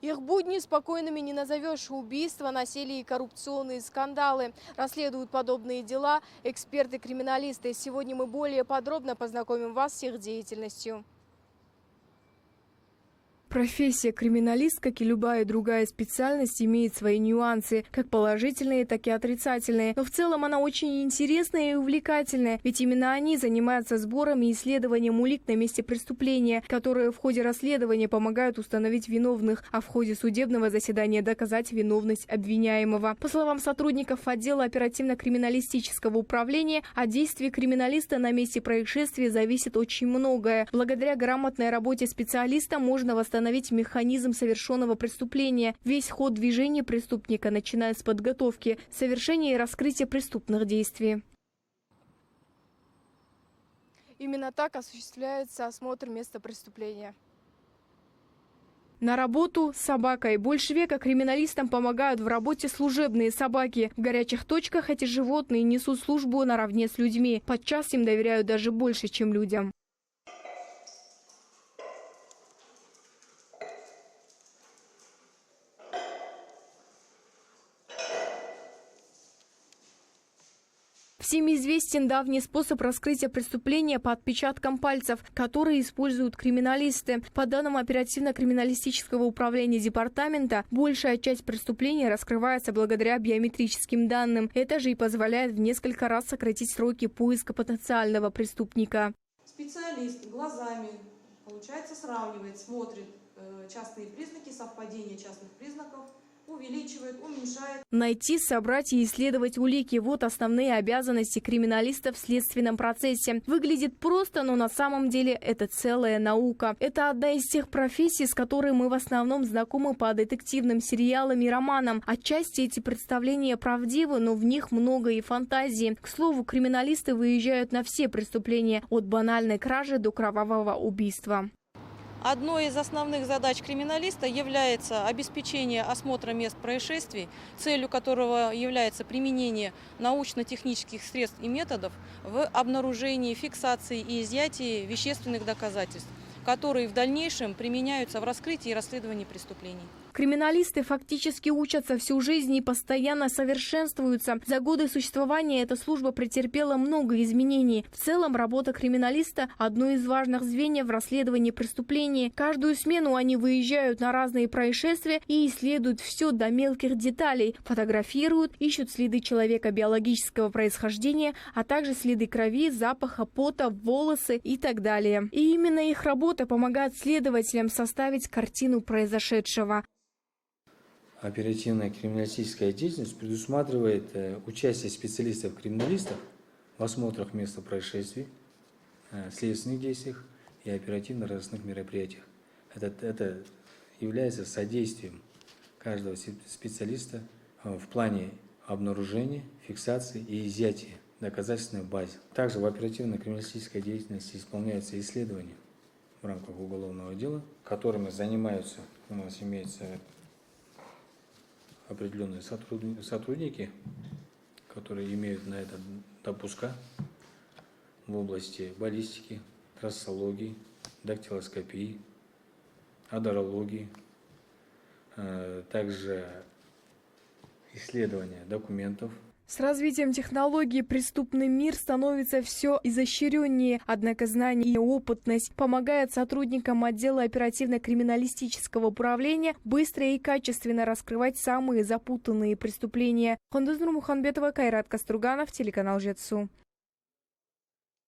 Их будни спокойными не назовешь. Убийства, насилие и коррупционные скандалы. Расследуют подобные дела эксперты-криминалисты. Сегодня мы более подробно познакомим вас с их деятельностью. Профессия криминалист, как и любая другая специальность, имеет свои нюансы, как положительные, так и отрицательные. Но в целом она очень интересная и увлекательная, ведь именно они занимаются сбором и исследованием улик на месте преступления, которые в ходе расследования помогают установить виновных, а в ходе судебного заседания доказать виновность обвиняемого. По словам сотрудников отдела оперативно-криминалистического управления, от действий криминалиста на месте происшествия зависит очень многое. Благодаря грамотной работе специалиста можно восстановить механизм совершенного преступления, весь ход движения преступника, начиная с подготовки, совершения и раскрытия преступных действий. Именно так осуществляется осмотр места преступления. На работу с собакой. Больше века криминалистам помогают в работе служебные собаки. В горячих точках эти животные несут службу наравне с людьми. Подчас им доверяют даже больше, чем людям. Всем известен давний способ раскрытия преступления по отпечаткам пальцев, который используют криминалисты. По данным оперативно-криминалистического управления департамента, большая часть преступления раскрывается благодаря биометрическим данным. Это же и позволяет в несколько раз сократить сроки поиска потенциального преступника. Специалист глазами, получается, сравнивает, смотрит частные признаки, совпадение частных признаков, увеличивает, уменьшает. Найти, собрать и исследовать улики – вот основные обязанности криминалистов в следственном процессе. Выглядит просто, но на самом деле это целая наука. Это одна из тех профессий, с которой мы в основном знакомы по детективным сериалам и романам. Отчасти эти представления правдивы, но в них много и фантазии. К слову, криминалисты выезжают на все преступления – от банальной кражи до кровавого убийства. Одной из основных задач криминалиста является обеспечение осмотра мест происшествий, целью которого является применение научно-технических средств и методов в обнаружении, фиксации и изъятии вещественных доказательств, которые в дальнейшем применяются в раскрытии и расследовании преступлений. Криминалисты фактически учатся всю жизнь и постоянно совершенствуются. За годы существования эта служба претерпела много изменений. В целом, работа криминалиста – одно из важных звеньев в расследовании преступлений. Каждую смену они выезжают на разные происшествия и исследуют все до мелких деталей. Фотографируют, ищут следы человека биологического происхождения, а также следы крови, запаха, пота, волосы и так далее. И именно их работа помогает следователям составить картину произошедшего. Оперативная криминалистическая деятельность предусматривает участие специалистов-криминалистов в осмотрах места происшествий, следственных действиях и оперативно-розыскных мероприятиях. Это является содействием каждого специалиста в плане обнаружения, фиксации и изъятия доказательственной базы. Также в оперативно-криминалистической деятельности исполняются исследования в рамках уголовного дела, которыми занимаются, у нас имеется определенные сотрудники, которые имеют на это допуска в области баллистики, трассологии, дактилоскопии, адерологии, также исследования документов. С развитием технологий преступный мир становится все изощреннее, однако знания и опытность помогают сотрудникам отдела оперативно-криминалистического управления быстро и качественно раскрывать самые запутанные преступления. Хондуз Нурмуханбетова, Кайрат Каструганов, телеканал Жетсу.